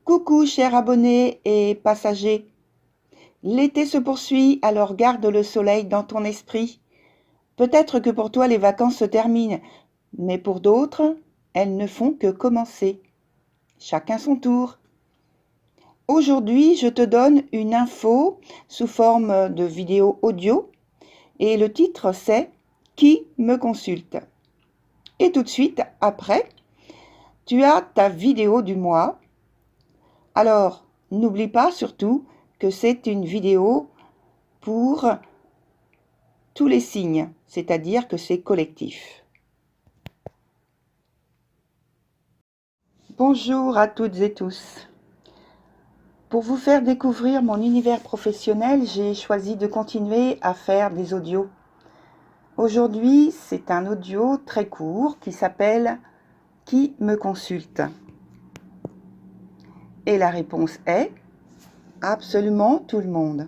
Coucou chers abonnés et passagers. L'été se poursuit, alors garde le soleil dans ton esprit. Peut-être que pour toi les vacances se terminent, mais pour d'autres, elles ne font que commencer. Chacun son tour. Aujourd'hui, je te donne une info sous forme de vidéo audio et le titre c'est « Qui me consulte ?» Et tout de suite après, tu as ta vidéo du mois. Alors, n'oublie pas surtout que c'est une vidéo pour tous les signes, c'est-à-dire que c'est collectif. Bonjour à toutes et tous. Pour vous faire découvrir mon univers professionnel, j'ai choisi de continuer à faire des audios. Aujourd'hui, c'est un audio très court qui s'appelle « Qui me consulte ?» Et la réponse est absolument tout le monde.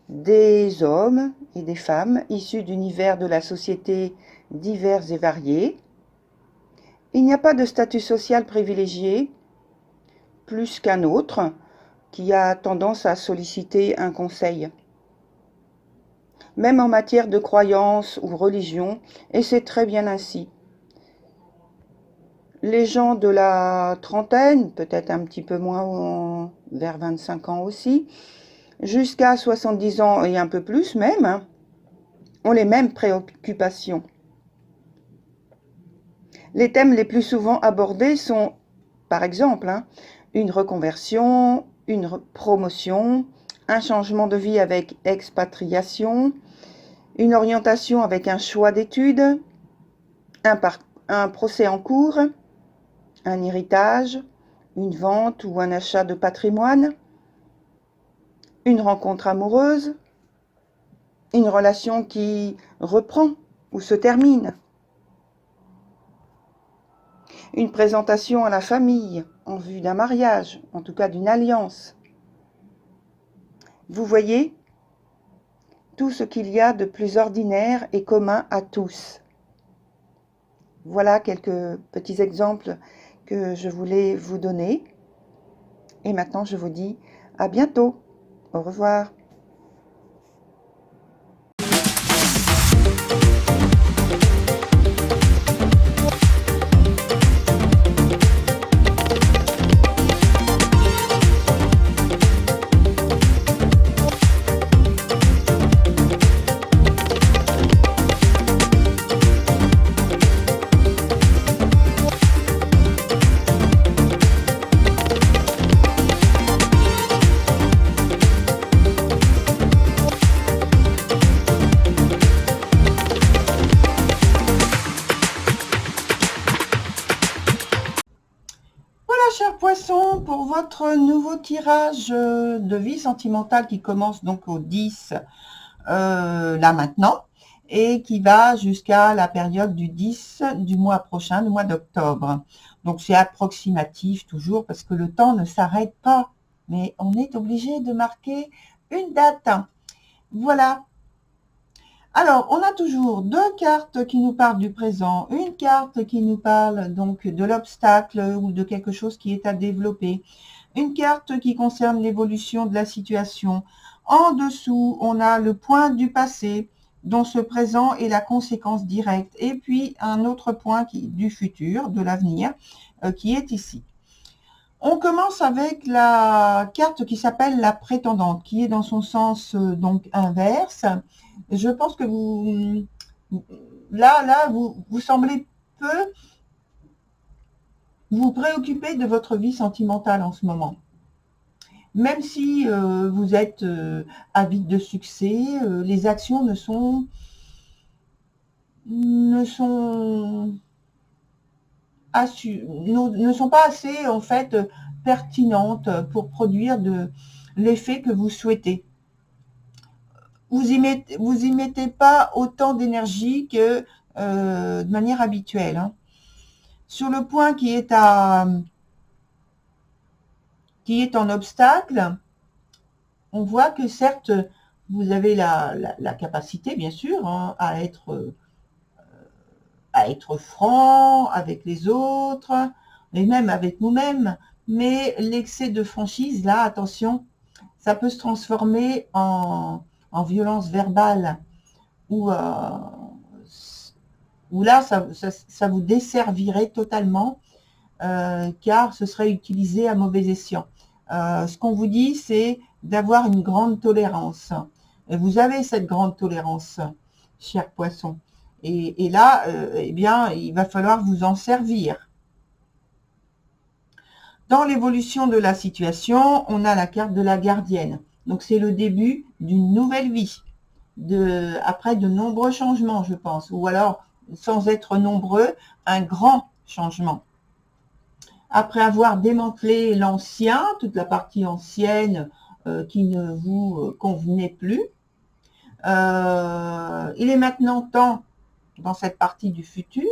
Des hommes et des femmes issus d'univers de la société divers et variés. Il n'y a pas de statut social privilégié, plus qu'un autre, qui a tendance à solliciter un conseil. Même en matière de croyance ou religion, et c'est très bien ainsi. Les gens de la trentaine, peut-être un petit peu moins, vers 25 ans aussi, jusqu'à 70 ans et un peu plus même, ont les mêmes préoccupations. Les thèmes les plus souvent abordés sont, par exemple, une reconversion, une promotion, un changement de vie avec expatriation, une orientation avec un choix d'études, un procès en cours, un héritage, une vente ou un achat de patrimoine, une rencontre amoureuse, une relation qui reprend ou se termine, une présentation à la famille en vue d'un mariage, en tout cas d'une alliance. Vous voyez tout ce qu'il y a de plus ordinaire et commun à tous. Voilà quelques petits exemples que je voulais vous donner. Et maintenant, je vous dis à bientôt. Au revoir. Chers poissons, pour votre nouveau tirage de vie sentimentale qui commence donc au 10 là maintenant et qui va jusqu'à la période du 10 du mois prochain, le mois d'octobre. Donc c'est approximatif toujours parce que le temps ne s'arrête pas, mais on est obligé de marquer une date. Voilà. Alors, on a toujours deux cartes qui nous parlent du présent, une carte qui nous parle donc de l'obstacle ou de quelque chose qui est à développer, une carte qui concerne l'évolution de la situation. En dessous, on a le point du passé, dont ce présent est la conséquence directe, et puis un autre point du futur, de l'avenir, qui est ici. On commence avec la carte qui s'appelle la prétendante, qui est dans son sens donc inverse. Je pense que vous semblez peu vous préoccuper de votre vie sentimentale en ce moment. Même si vous êtes avide de succès, les actions ne sont pas assez en fait pertinentes pour produire l'effet que vous souhaitez. Vous y mettez pas autant d'énergie que de manière habituelle. Hein. Sur le point qui est en obstacle, on voit que certes, vous avez la capacité, bien sûr, hein, à être franc avec les autres, et même avec nous-mêmes, mais l'excès de franchise, là, attention, ça peut se transformer en violence verbale ou là, ça vous desservirait totalement, car ce serait utilisé à mauvais escient. Ce qu'on vous dit, c'est d'avoir une grande tolérance. Et vous avez cette grande tolérance, cher poisson. Et là, eh bien, il va falloir vous en servir. Dans l'évolution de la situation, on a la carte de la gardienne. Donc, c'est le début d'une nouvelle vie. Après de nombreux changements, je pense. Ou alors, sans être nombreux, un grand changement. Après avoir démantelé l'ancien, toute la partie ancienne qui ne vous convenait plus, il est maintenant temps, dans cette partie du futur,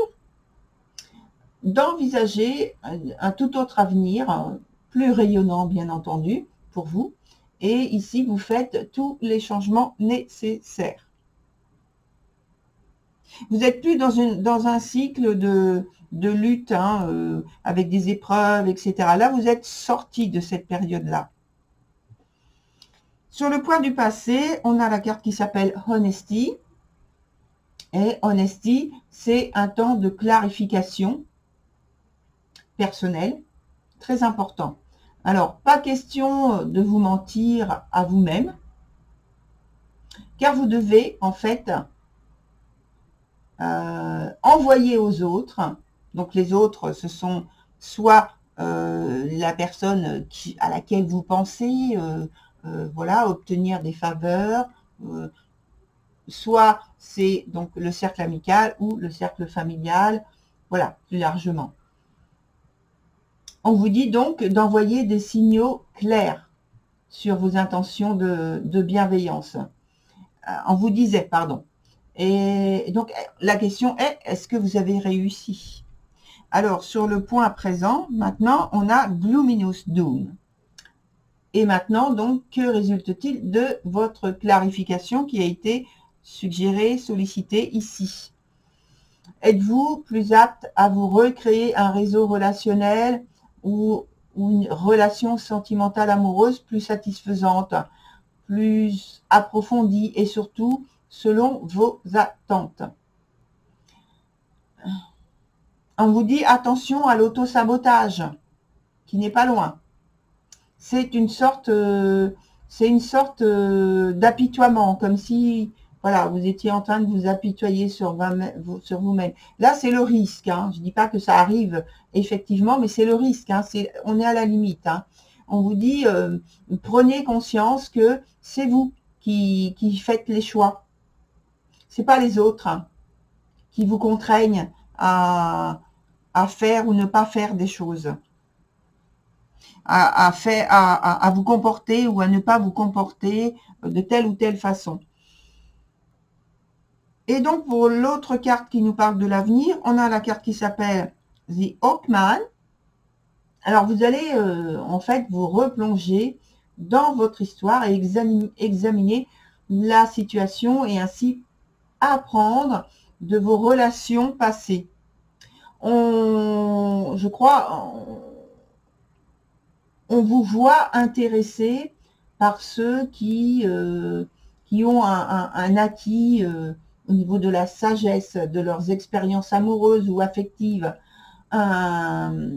d'envisager un tout autre avenir, plus rayonnant bien entendu pour vous. Et ici, vous faites tous les changements nécessaires. Vous n'êtes plus dans un cycle de lutte avec des épreuves, etc. Là, vous êtes sorti de cette période-là. Sur le point du passé, on a la carte qui s'appelle Honesty. Et Honesty, c'est un temps de clarification personnelle, très important. Alors, pas question de vous mentir à vous-même, car vous devez, en fait, envoyer aux autres. Donc, les autres, ce sont soit la personne à laquelle vous pensez, voilà, obtenir des faveurs, soit c'est donc le cercle amical ou le cercle familial, voilà, plus largement. On vous dit donc d'envoyer des signaux clairs sur vos intentions de bienveillance. On vous disait, pardon. Et donc, la question est, est-ce que vous avez réussi? Alors, sur le point présent, maintenant, on a Gloominous Doom. Et maintenant, donc, que résulte-t-il de votre clarification qui a été suggérée, sollicitée ici? Êtes-vous plus apte à vous recréer un réseau relationnel ou une relation sentimentale amoureuse plus satisfaisante, plus approfondie et surtout selon vos attentes? On vous dit attention à l'auto-sabotage qui n'est pas loin. C'est une sorte d'apitoiement, comme si voilà, vous étiez en train de vous apitoyer sur vous-même. Là, c'est le risque. Hein. Je ne dis pas que ça arrive effectivement, mais c'est le risque. Hein. On est à la limite. Hein. On vous dit, prenez conscience que c'est vous qui faites les choix. Ce n'est pas les autres hein, qui vous contraignent à faire ou ne pas faire des choses. À vous comporter ou à ne pas vous comporter de telle ou telle façon. Et donc, pour l'autre carte qui nous parle de l'avenir, on a la carte qui s'appelle The Hawkman. Alors, vous allez en fait vous replonger dans votre histoire et examiner la situation et ainsi apprendre de vos relations passées. Je crois, on vous voit intéressé par ceux qui ont un acquis au niveau de la sagesse, de leurs expériences amoureuses ou affectives, un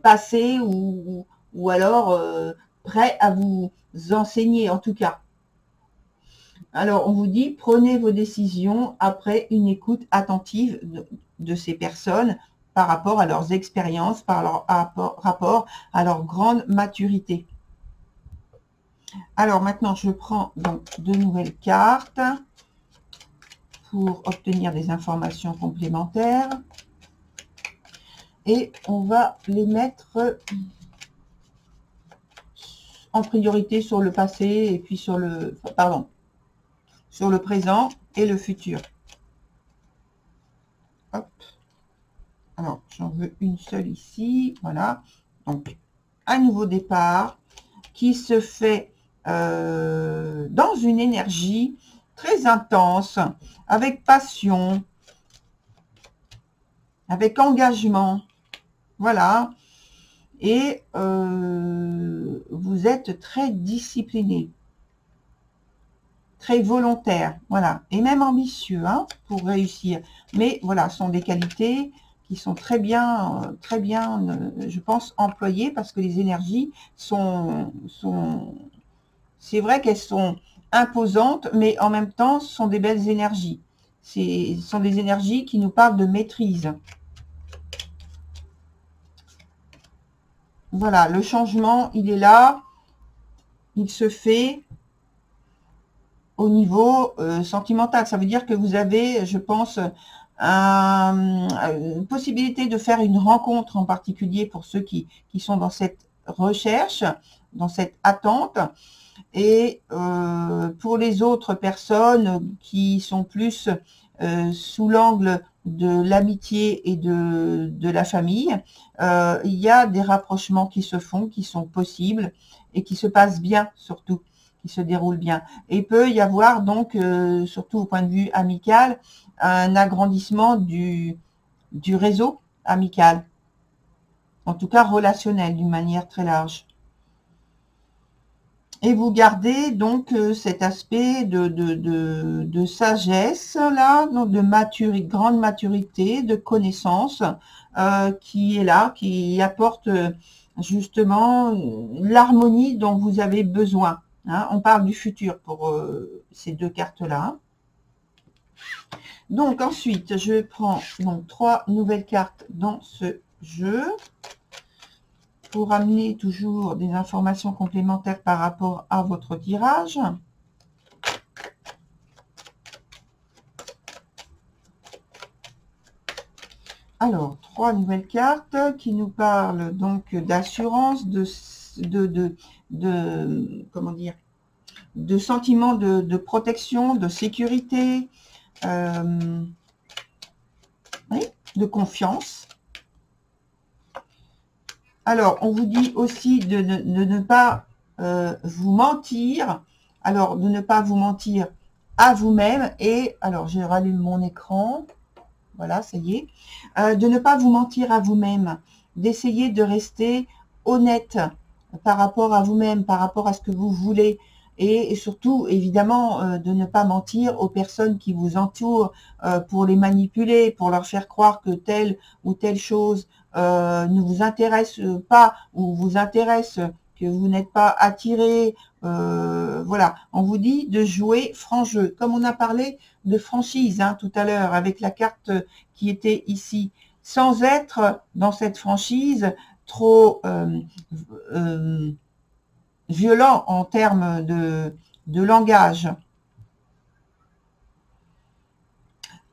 passé ou alors prêt à vous enseigner en tout cas. Alors, on vous dit, prenez vos décisions après une écoute attentive de ces personnes par rapport à leurs expériences, par rapport à leur grande maturité. Alors maintenant, je prends donc de nouvelles cartes pour obtenir des informations complémentaires. Et on va les mettre en priorité sur le passé et puis sur le présent et le futur. Hop. Alors, j'en veux une seule ici. Voilà. Donc, un nouveau départ qui se fait dans une énergie très intense, avec passion, avec engagement. Voilà. et vous êtes très discipliné, très volontaire, voilà, et même ambitieux hein, pour réussir. Mais voilà, ce sont des qualités qui sont très bien, je pense, employées parce que les énergies c'est vrai qu'elles sont imposantes, mais en même temps, ce sont des belles énergies. Ce sont des énergies qui nous parlent de maîtrise. Voilà, le changement, il est là, il se fait au niveau sentimental. Ça veut dire que vous avez, je pense, une possibilité de faire une rencontre en particulier pour ceux qui sont dans cette recherche, dans cette attente. Et pour les autres personnes qui sont plus sous l'angle de l'amitié et de la famille, il y a des rapprochements qui se font, qui sont possibles et qui se passent bien surtout, qui se déroulent bien. Et il peut y avoir donc, surtout au point de vue amical, un agrandissement du réseau amical, en tout cas relationnel d'une manière très large. Et vous gardez donc cet aspect de sagesse, là, donc de maturité, grande maturité, de connaissance, qui est là, qui apporte justement l'harmonie dont vous avez besoin. Hein. On parle du futur pour ces deux cartes-là. Donc ensuite, je prends donc 3 nouvelles cartes dans ce jeu, pour amener toujours des informations complémentaires par rapport à votre tirage. Alors, 3 nouvelles cartes qui nous parlent donc d'assurance, comment dire, de sentiments de protection, de sécurité, oui, de confiance. Alors, on vous dit aussi de ne pas vous mentir. Alors, de ne pas vous mentir à vous-même. Et, alors, je rallume mon écran. Voilà, ça y est. De ne pas vous mentir à vous-même. D'essayer de rester honnête par rapport à vous-même, par rapport à ce que vous voulez. Et surtout, évidemment, de ne pas mentir aux personnes qui vous entourent pour les manipuler, pour leur faire croire que telle ou telle chose ne vous intéresse pas ou vous intéresse, que vous n'êtes pas attiré. Voilà, on vous dit de jouer franc jeu. Comme on a parlé de franchise hein, tout à l'heure avec la carte qui était ici, sans être dans cette franchise trop violent en termes de langage.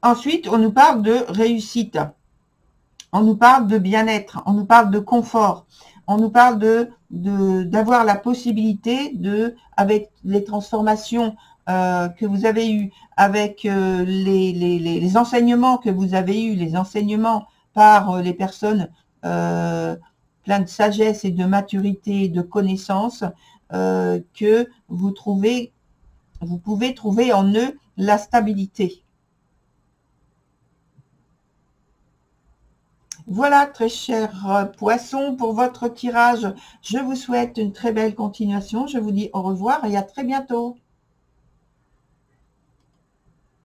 Ensuite, on nous parle de réussite. On nous parle de bien-être, on nous parle de confort, on nous parle d'avoir la possibilité avec les transformations que vous avez eues, avec les enseignements que vous avez eus, les enseignements par les personnes pleines de sagesse et de maturité et de connaissances, que vous pouvez trouver en eux la stabilité. Voilà, très chers poissons, pour votre tirage. Je vous souhaite une très belle continuation. Je vous dis au revoir et à très bientôt.